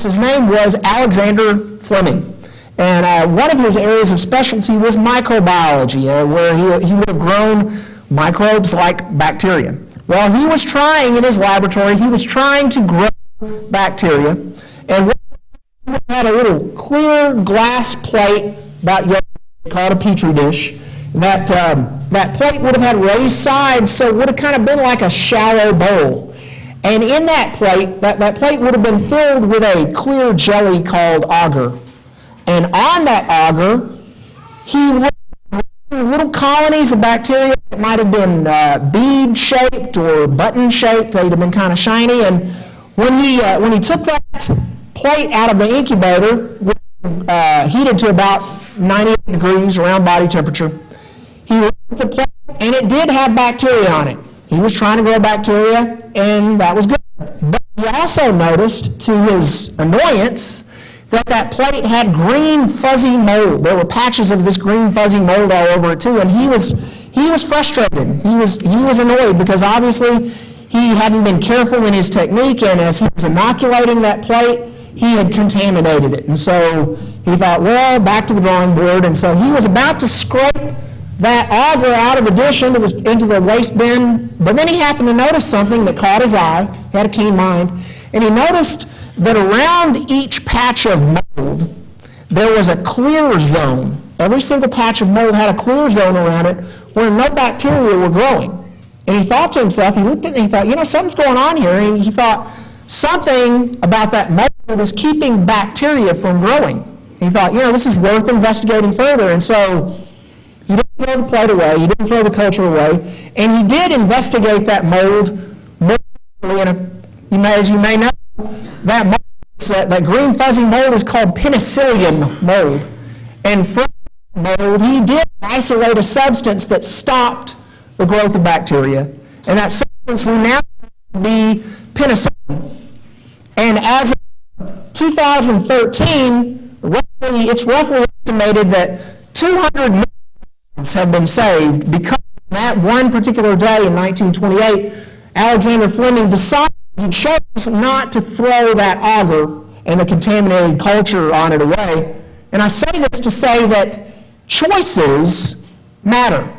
His name was Alexander Fleming. And one of his areas of specialty was microbiology, where he would have grown microbes like bacteria. Well, he was trying in his laboratory, he was trying to grow bacteria, and he had a little clear glass plate about yellow called a petri dish. That plate would have had raised sides, so it would have kind of been like a shallow bowl. And in that plate, that plate would have been filled with a clear jelly called agar. And on that agar, he would have little colonies of bacteria that might have been bead-shaped or button-shaped. They'd have been kind of shiny. And when he took that plate out of the incubator, heated to about 98 degrees around body temperature, he looked at the plate, and it did have bacteria on it. He was trying to grow bacteria, and that was good. But he also noticed, to his annoyance, that plate had green fuzzy mold. There were patches of this green fuzzy mold all over it too, and he was frustrated. He was annoyed because obviously he hadn't been careful in his technique, and as he was inoculating that plate, he had contaminated it. And so he thought, well, back to the drawing board. And so he was about to scrape that agar out of the dish into the waste bin, but then he happened to notice something that caught his eye. He had a keen mind, and he noticed that around each patch of mold, there was a clear zone. Every single patch of mold had a clear zone around it where no bacteria were growing. And he thought to himself, he looked at it and he thought, something's going on here. And he thought, something about that mold is keeping bacteria from growing. He thought, this is worth investigating further. And so he didn't throw the plate away, he didn't throw the culture away, and he did investigate that mold more thoroughly. As you may know, that green fuzzy mold is called penicillium mold. And from mold, he did isolate a substance that stopped the growth of bacteria. And that substance will now be penicillin. And as of 2013, it's roughly estimated that 200 million lives have been saved because that one particular day in 1928, Alexander Fleming decided he chose not to throw that agar and the contaminated culture on it away. And I say this to say that choices matter.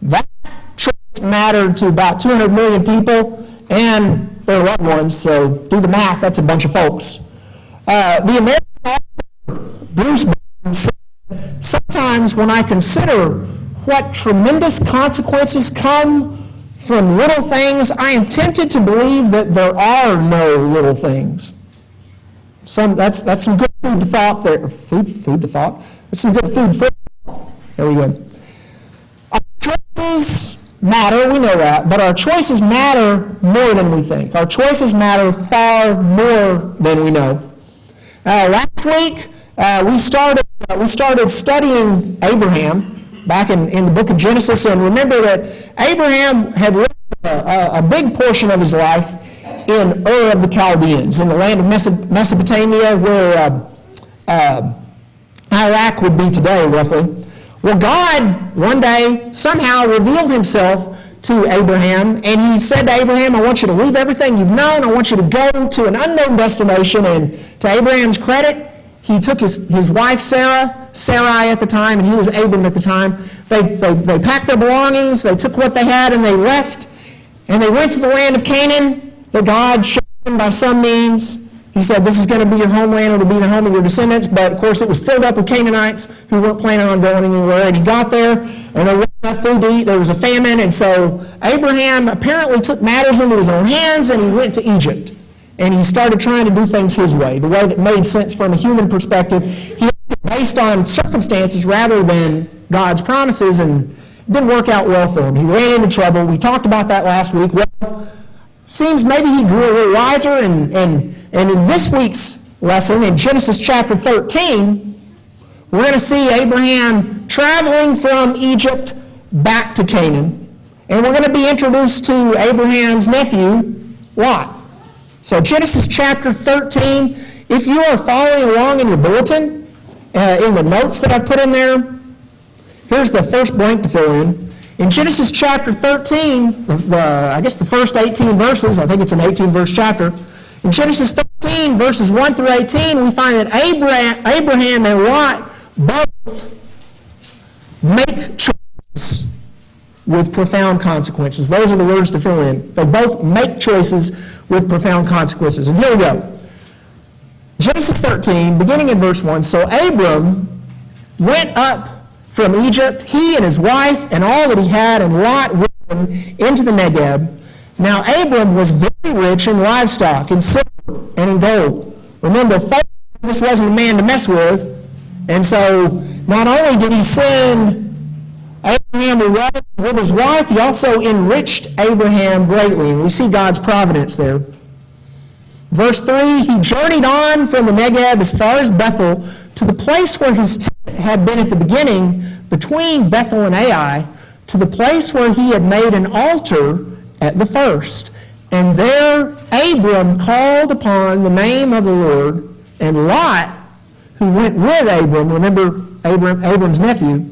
That choice mattered to about 200 million people and their loved ones, so do the math, that's a bunch of folks. The American author, Bruce Burton, said, sometimes when I consider what tremendous consequences come from little things, I am tempted to believe that there are no little things. That's some good food to thought there. Food to thought? That's some good food for thought. There we go. Our choices matter, we know that, but our choices matter more than we think. Our choices matter far more than we know. Last week, we started studying Abraham back in the book of Genesis, and remember that Abraham had lived a big portion of his life in Ur of the Chaldeans, in the land of Mesopotamia, where Iraq would be today, roughly. Well, God, one day, somehow revealed himself to Abraham, and he said to Abraham, I want you to leave everything you've known, I want you to go to an unknown destination. And to Abraham's credit, he took his wife Sarai at the time, and he was Abram at the time. They packed their belongings, they took what they had, and they left, and they went to the land of Canaan that God showed them by some means. He said, this is going to be your homeland, it'll be the home of your descendants, but of course it was filled up with Canaanites who weren't planning on going anywhere. And he got there, and there wasn't enough food to eat, there was a famine, and so Abraham apparently took matters into his own hands, and he went to Egypt. And he started trying to do things his way, the way that made sense from a human perspective. He acted based on circumstances rather than God's promises, and it didn't work out well for him. He ran into trouble. We talked about that last week. Well, seems maybe he grew a little wiser, and in this week's lesson, in Genesis chapter 13, we're going to see Abraham traveling from Egypt back to Canaan, and we're going to be introduced to Abraham's nephew, Lot. So Genesis chapter 13, if you are following along in your bulletin, in the notes that I've put in there, here's the first blank to fill in. In Genesis chapter 13, I guess the first 18 verses, I think it's an 18-verse chapter, In Genesis 13, verses 1 through 18, we find that Abraham and Lot both make choices with profound consequences. Those are the words to fill in. They both make choices with profound consequences. And here we go. Genesis 13, beginning in verse 1. So Abram went up from Egypt, he and his wife and all that he had, and Lot with him into the Negeb. Now Abram was very rich in livestock, in silver, and in gold. Remember, this wasn't a man to mess with. And so not only did he send Abraham away with his wife, he also enriched Abraham greatly. And we see God's providence there. Verse 3, he journeyed on from the Negeb as far as Bethel to the place where his tent had been at the beginning, between Bethel and Ai, to the place where he had made an altar at the first. And there Abram called upon the name of the Lord, and Lot, who went with Abram, remember Abram's nephew,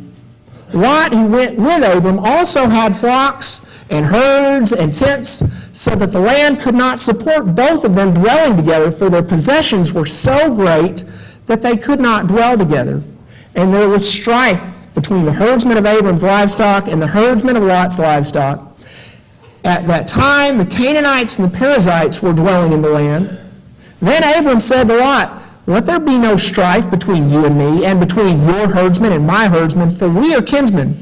Lot, who went with Abram, also had flocks and herds and tents, so that the land could not support both of them dwelling together, for their possessions were so great that they could not dwell together. And there was strife between the herdsmen of Abram's livestock and the herdsmen of Lot's livestock. At that time, the Canaanites and the Perizzites were dwelling in the land. Then Abram said to Lot, let there be no strife between you and me, and between your herdsmen and my herdsmen, for we are kinsmen.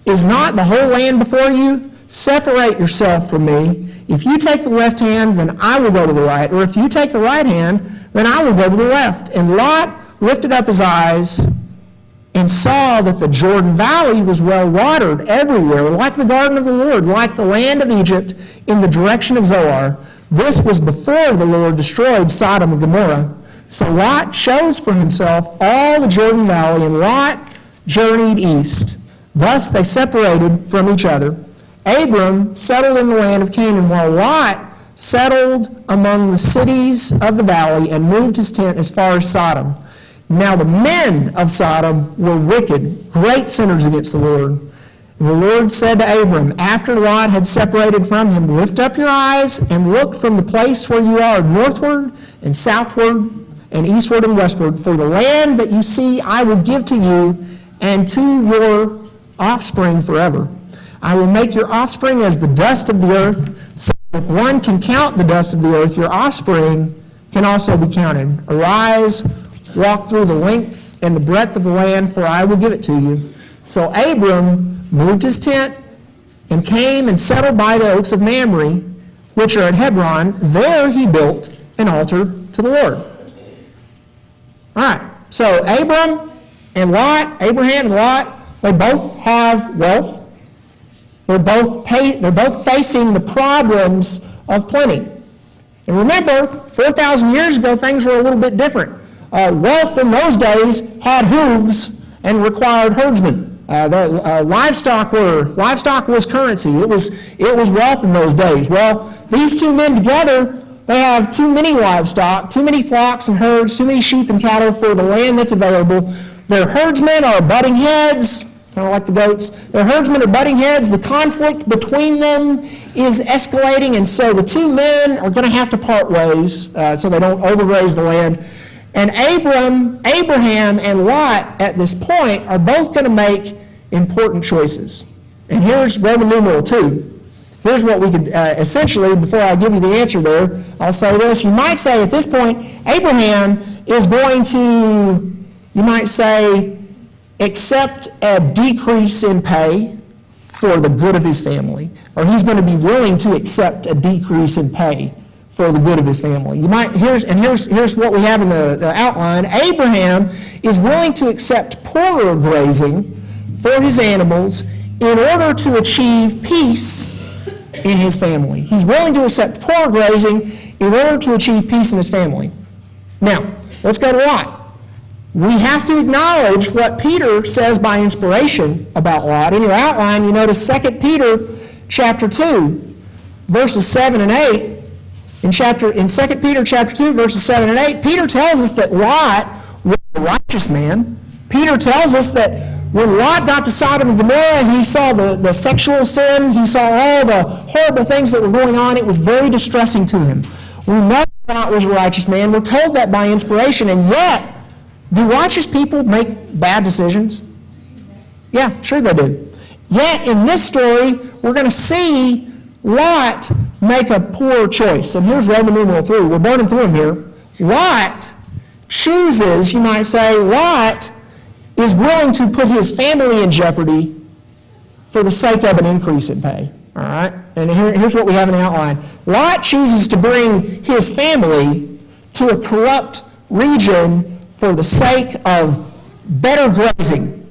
Is not the whole land before you? Separate yourself from me. If you take the left hand, then I will go to the right. Or if you take the right hand, then I will go to the left. And Lot lifted up his eyes and saw that the Jordan Valley was well watered everywhere, like the garden of the Lord, like the land of Egypt in the direction of Zoar. This was before the Lord destroyed Sodom and Gomorrah. So Lot chose for himself all the Jordan Valley, and Lot journeyed east. Thus they separated from each other. Abram settled in the land of Canaan, while Lot settled among the cities of the valley and moved his tent as far as Sodom. Now the men of Sodom were wicked, great sinners against the Lord. And the Lord said to Abram, after Lot had separated from him, lift up your eyes and look from the place where you are, northward and southward and eastward and westward, for the land that you see I will give to you and to your offspring forever. I will make your offspring as the dust of the earth, so if one can count the dust of the earth, your offspring can also be counted. Arise, walk through the length and the breadth of the land, for I will give it to you. So Abram moved his tent and came and settled by the oaks of Mamre, which are at Hebron. There he built an altar to the Lord. All right, so Abraham and Lot, they both have wealth. They're both facing the problems of plenty. And remember, 4,000 years ago, things were a little bit different. Wealth in those days had hooves and required herdsmen. Livestock was currency. It was wealth in those days. Well, these two men together, they have too many livestock, too many flocks and herds, too many sheep and cattle for the land that's available. Their herdsmen are butting heads, kind of like the goats. Their herdsmen are butting heads. The conflict between them is escalating, and so the two men are going to have to part ways so they don't overgraze the land. And Abraham and Lot at this point are both going to make important choices. And here's Roman numeral 2. Here's what we could essentially, before I give you the answer there, I'll say this. You might say at this point, Abraham is going to, you might say, accept a decrease in pay for the good of his family. Or he's going to be willing to accept a decrease in pay for the good of his family. Here's what we have in the outline. Abraham is willing to accept poorer grazing for his animals in order to achieve peace in his family. He's willing to accept poor grazing in order to achieve peace in his family. Now, let's go to Lot. We have to acknowledge what Peter says by inspiration about Lot. In your outline, you notice 2 Peter chapter 2, verses 7 and 8. In 2 Peter chapter 2, verses 7 and 8, Peter tells us that Lot was a righteous man. Peter tells us that when Lot got to Sodom and Gomorrah, he saw the sexual sin, he saw all the horrible things that were going on. It was very distressing to him. We know Lot was a righteous man. We're told that by inspiration, and yet, do righteous people make bad decisions? Yeah, sure they do. Yet, in this story, we're going to see Lot make a poor choice. And here's Roman numeral 3. We're burning through them here. Lot chooses, you might say, Lot is willing to put his family in jeopardy for the sake of an increase in pay. All right? And here's what we have in the outline. Lot chooses to bring his family to a corrupt region for the sake of better grazing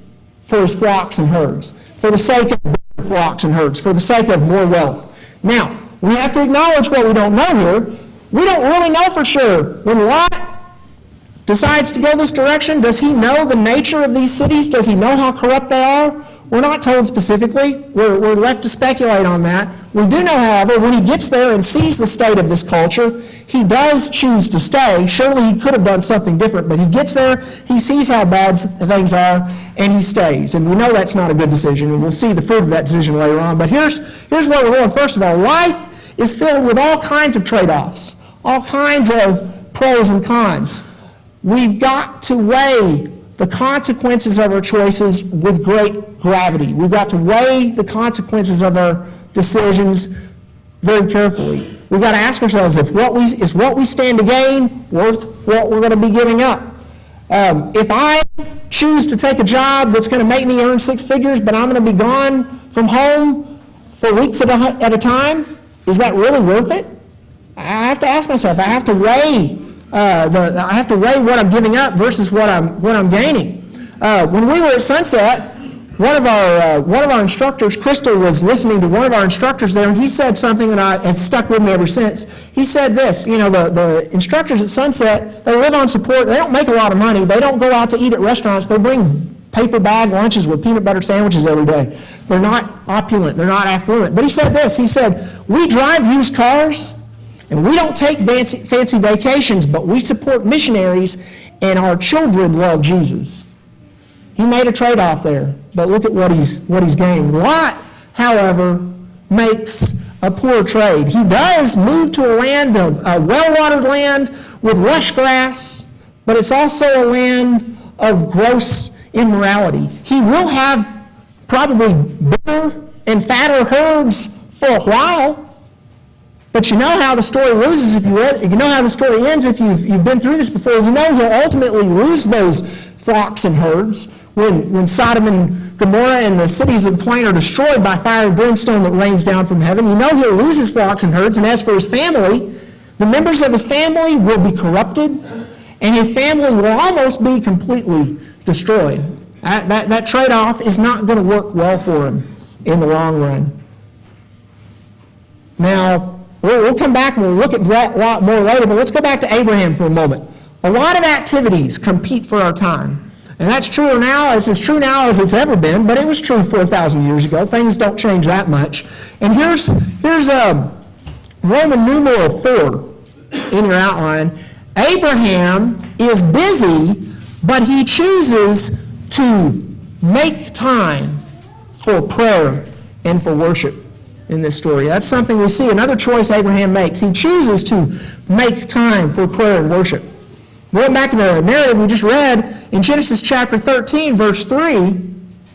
for his flocks and herds, for the sake of better flocks and herds, for the sake of more wealth. Now, we have to acknowledge what we don't know here. We don't really know for sure. When Lot decides to go this direction, does he know the nature of these cities? Does he know how corrupt they are? We're not told specifically. We're left to speculate on that. We do know, however, when he gets there and sees the state of this culture, he does choose to stay. Surely he could have done something different, but he gets there, he sees how bad things are, and he stays. And we know that's not a good decision, and we'll see the fruit of that decision later on. But here's where we're going. First of all, life is filled with all kinds of trade-offs, all kinds of pros and cons. We've got to weigh the consequences of our choices with great gravity. We've got to weigh the consequences of our decisions very carefully. We've got to ask ourselves if is what we stand to gain worth what we're going to be giving up. If I choose to take a job that's going to make me earn 6 figures, but I'm going to be gone from home for weeks at a time, is that really worth it? I have to ask myself. I have to weigh. I have to weigh what I'm giving up versus what I'm gaining. When we were at Sunset, one of our instructors, Crystal, was listening to one of our instructors there, and he said something that has stuck with me ever since. He said this: the instructors at Sunset, they live on support. They don't make a lot of money. They don't go out to eat at restaurants. They bring paper bag lunches with peanut butter sandwiches every day. They're not opulent. They're not affluent. But he said this. He said, "We drive used cars. And we don't take fancy vacations, but we support missionaries, and our children love Jesus." He made a trade-off there, but look at what he's gained. Lot, however, makes a poor trade. He does move to a land of a well-watered land with lush grass, but it's also a land of gross immorality. He will have probably bigger and fatter herds for a while. But you know how the story loses if you know how the story ends if you've been through this before. You know he'll ultimately lose those flocks and herds when Sodom and Gomorrah and the cities of the plain are destroyed by fire and brimstone that rains down from heaven. You know he'll lose his flocks and herds. And as for his family, the members of his family will be corrupted, and his family will almost be completely destroyed. That trade-off is not going to work well for him in the long run. Now, we'll come back and we'll look at that a lot more later, but let's go back to Abraham for a moment. A lot of activities compete for our time. And that's true now, it's as true now as it's ever been, but it was true 4,000 years ago. Things don't change that much. And here's Roman numeral 4 in your outline. Abraham is busy, but he chooses to make time for prayer and for worship in this story. That's something we see. Another choice Abraham makes. He chooses to make time for prayer and worship. Going back in the narrative we just read in Genesis chapter 13, verse 3,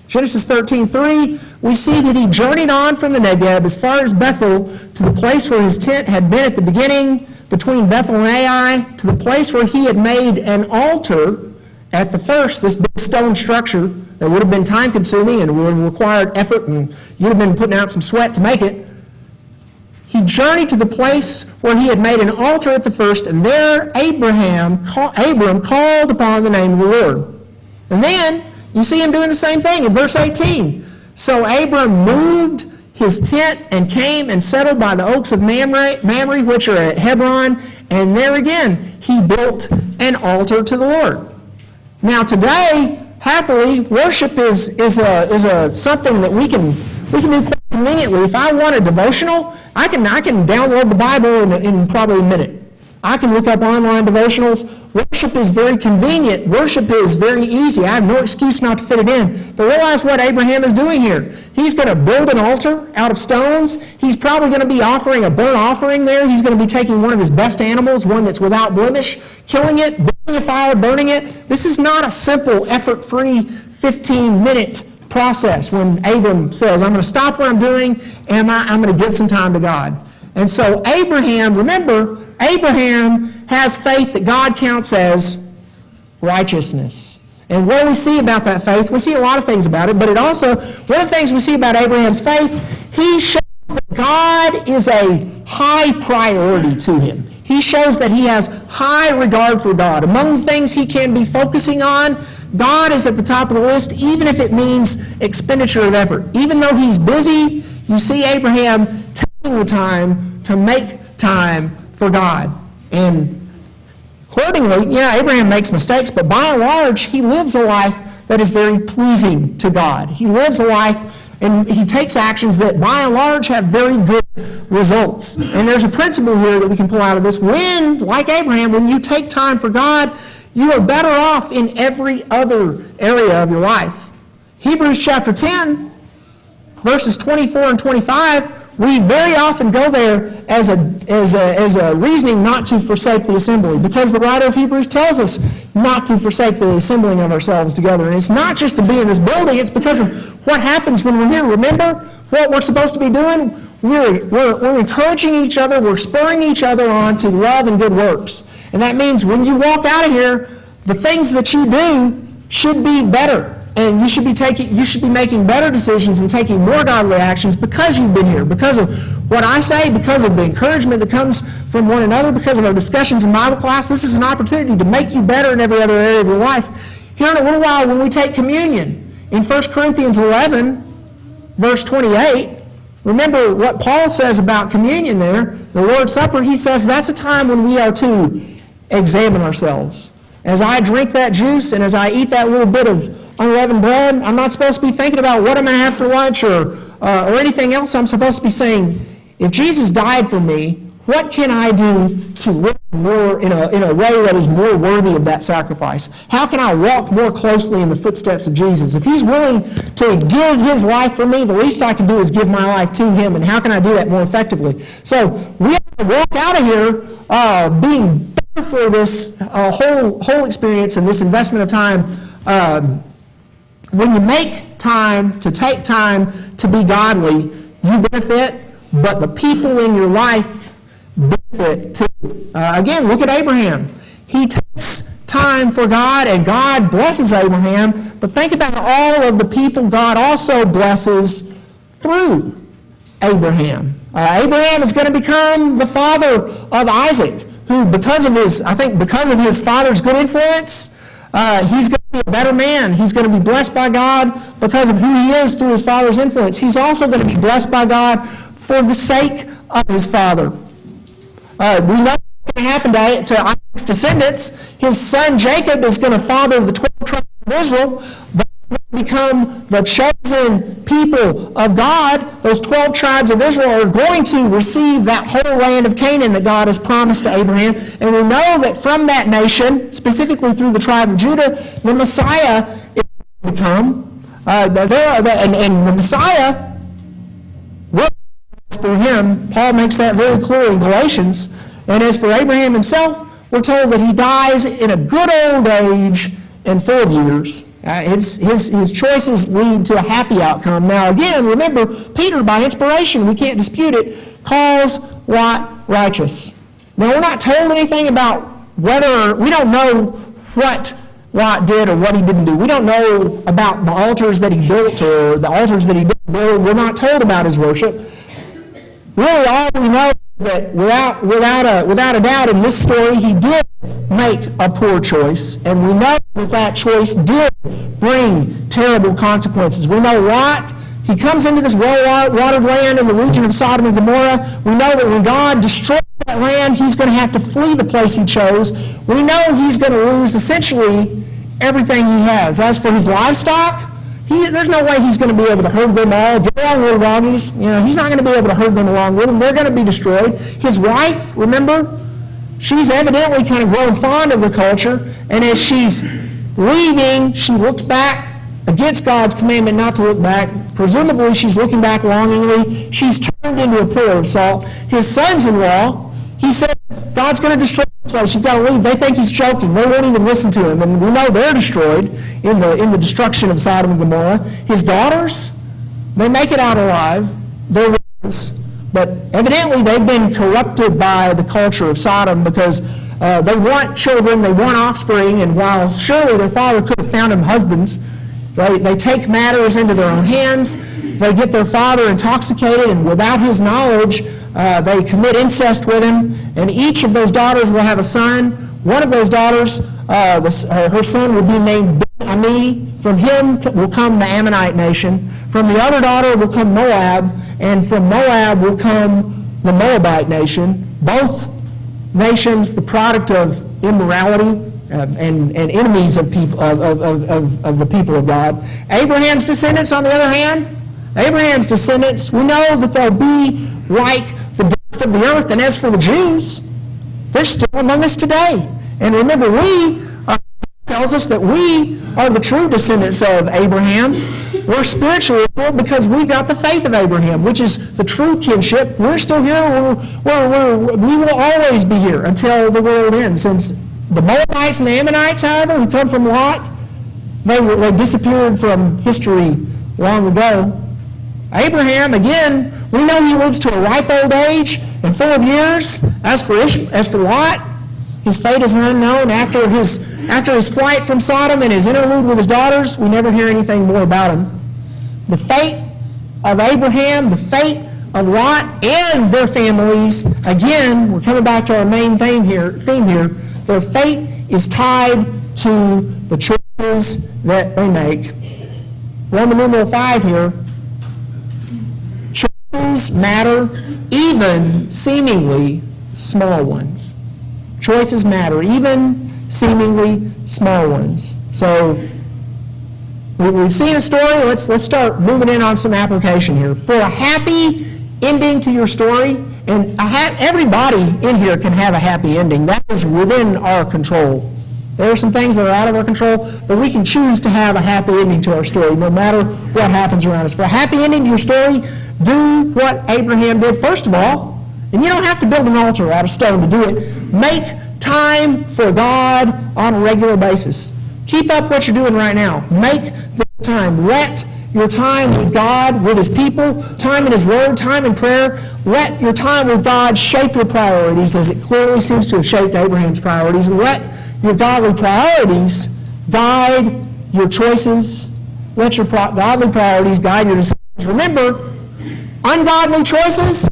Genesis 13:3, we see that he journeyed on from the Negeb as far as Bethel to the place where his tent had been at the beginning, between Bethel and Ai, to the place where he had made an altar at the first, this big stone structure that would have been time-consuming and would have required effort, and you'd have been putting out some sweat to make it. He journeyed to the place where he had made an altar at the first, and there Abram called upon the name of the Lord. And then you see him doing the same thing in verse 18. So Abram moved his tent and came and settled by the oaks of Mamre, which are at Hebron, and there again he built an altar to the Lord. Now today, happily, worship is something that we can do quite conveniently. If I want a devotional, I can download the Bible in probably a minute. I can look up online devotionals. Worship is very convenient. Worship is very easy. I have no excuse not to fit it in. But realize what Abraham is doing here. He's going to build an altar out of stones. He's probably going to be offering a burnt offering there. He's going to be taking one of his best animals, one that's without blemish, killing it, building a fire, burning it. This is not a simple, effort-free 15-minute process when Abram says, I'm going to stop what I'm doing and I'm going to give some time to God. And so Abraham, remember, Abraham has faith that God counts as righteousness. And what do we see about that faith? We see a lot of things about it, but it also, one of the things we see about Abraham's faith, he shows that God is a high priority to him. He shows that he has high regard for God. Among the things he can be focusing on, God is at the top of the list, even if it means expenditure of effort. Even though he's busy, you see Abraham taking the time to make time for God. And accordingly, Abraham makes mistakes, but by and large, he lives a life that is very pleasing to God. He lives a life and he takes actions that by and large have very good results. And there's a principle here that we can pull out of this. When, like Abraham, when you take time for God, you are better off in every other area of your life. Hebrews chapter 10, verses 24 and 25, we very often go there as a reasoning not to forsake the assembly, because the writer of Hebrews tells us not to forsake the assembling of ourselves together. And it's not just to be in this building, it's because of what happens when we're here. Remember what we're supposed to be doing? We're encouraging each other, we're spurring each other on to love and good works. And that means when you walk out of here, the things that you do should be better. And you should be making better decisions and taking more godly actions because you've been here, because of what I say, because of the encouragement that comes from one another, because of our discussions in Bible class. This is an opportunity to make you better in every other area of your life. Here in a little while, when we take communion, in 1 Corinthians 11, verse 28, remember what Paul says about communion there, the Lord's Supper. He says that's a time when we are to examine ourselves. As I drink that juice and as I eat that little bit of unleavened bread, I'm not supposed to be thinking about what I'm going to have for lunch or anything else. I'm supposed to be saying, if Jesus died for me, what can I do to live more in a way that is more worthy of that sacrifice? How can I walk more closely in the footsteps of Jesus? If he's willing to give his life for me, the least I can do is give my life to him. And how can I do that more effectively? So we have to walk out of here being better for this whole experience and this investment of time. When you make time to take time to be godly, you benefit, but the people in your life benefit too. Again, look at Abraham. He takes time for God, and God blesses Abraham, but think about all of the people God also blesses through Abraham. Abraham is going to become the father of Isaac, who because of his father's good influence, he's going to be a better man. He's going to be blessed by God because of who he is through his father's influence. He's also going to be blessed by God for the sake of his father. We know what's going to happen to Isaac's descendants. His son Jacob is going to father the 12 tribes of Israel. They will become the chosen people of God. Those 12 tribes of Israel are going to receive that whole land of Canaan that God has promised to Abraham. And we know that from that nation, specifically through the tribe of Judah, the Messiah is going to come. And the Messiah will through him. Paul makes that very clear in Galatians. And as for Abraham himself, we're told that he dies in a good old age and full of years. His choices lead to a happy outcome. Now again, remember, Peter, by inspiration, we can't dispute it, calls Lot righteous. Now we're not told anything about we don't know what Lot did or what he didn't do. We don't know about the altars that he built or the altars that he didn't build. We're not told about his worship. Really, all we know is that without a doubt in this story, he did make a poor choice, and we know that choice did bring terrible consequences. We know Lot, he comes into this well-watered land in the region of Sodom and Gomorrah. We know that when God destroys that land, he's going to have to flee the place he chose. We know he's going to lose essentially everything he has. As for his livestock, there's no way he's going to be able to herd them all. Get along, little doggies. He's not going to be able to herd them along with him. They're going to be destroyed. His wife, remember, she's evidently kind of grown fond of the culture, and as she's leaving, she looks back against God's commandment not to look back. Presumably, she's looking back longingly. She's turned into a pillar of salt. His sons-in-law, he said, God's going to destroy the place. You've got to leave. They think he's joking. They won't even listen to him. And we know they're destroyed in the destruction of Sodom and Gomorrah. His daughters, they make it out alive. They're widows. But evidently, they've been corrupted by the culture of Sodom because they want children, they want offspring, and while surely their father could have found them husbands, they take matters into their own hands. They get their father intoxicated, and without his knowledge, they commit incest with him, and each of those daughters will have a son. One of those daughters, her son will be named Ami. From him will come the Ammonite nation. From the other daughter will come Moab, and from Moab will come the Moabite nation. Both nations, the product of immorality and enemies of people of the people of God. Abraham's descendants, on the other hand, Abraham's descendants, we know that they'll be like the dust of the earth. And as for the Jews, they're still among us today. And remember, tells us that we are the true descendants of Abraham. We're spiritually equal because we've got the faith of Abraham, which is the true kinship. We're still here. We will always be here until the world ends. Since the Moabites and the Ammonites, however, who come from Lot, they disappeared from history long ago. Abraham, again, we know he lives to a ripe old age and full of years. As for Lot, his fate is unknown. After his flight from Sodom and his interlude with his daughters, we never hear anything more about him. The fate of Abraham, the fate of Lot, and their families, again, we're coming back to our main theme here. Their fate is tied to the choices that they make. Roman numeral 5 here. Choices matter, even seemingly small ones. Choices matter, even seemingly small ones. So we've seen a story. Let's start moving in on some application here. For a happy ending to your story, and everybody in here can have a happy ending. That is within our control. There are some things that are out of our control, but we can choose to have a happy ending to our story, no matter what happens around us. For a happy ending to your story, do what Abraham did. First of all, and you don't have to build an altar out of stone to do it, make time for God on a regular basis. Keep up what you're doing right now. Make the time. Let your time with God, with his people, time in his word, time in prayer, let your time with God shape your priorities as it clearly seems to have shaped Abraham's priorities, and let your godly priorities guide your choices. Let your godly priorities guide your decisions. Remember, ungodly choices,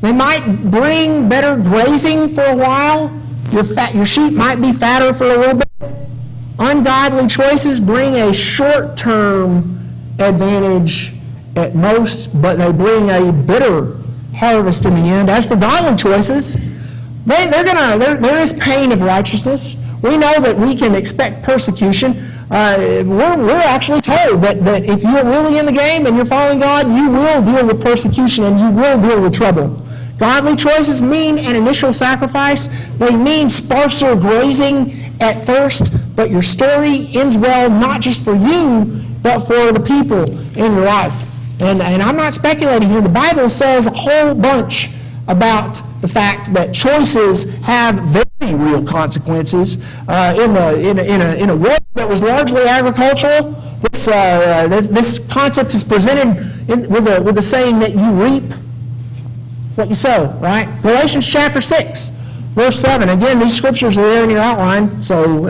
they might bring better grazing for a while. Your sheep might be fatter for a little bit. Ungodly choices bring a short-term advantage at most, but they bring a bitter harvest in the end. As for godly choices, there is pain of righteousness. We know that we can expect persecution. We're actually told that if you're really in the game and you're following God, you will deal with persecution and you will deal with trouble. Godly choices mean an initial sacrifice. They mean sparser grazing at first, but your story ends well not just for you, but for the people in your life. And I'm not speculating here. The Bible says a whole bunch about the fact that choices have very real consequences. In a world that was largely agricultural, this concept is presented with the saying that you reap what you sow, right? Galatians chapter 6, verse 7. Again, these scriptures are there in your outline. So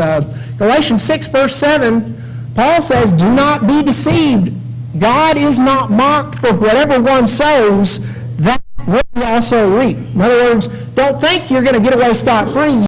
Galatians 6, verse 7, Paul says, "Do not be deceived. God is not mocked, for whatever one sows, that will he also reap." In other words, don't think you're going to get away scot-free.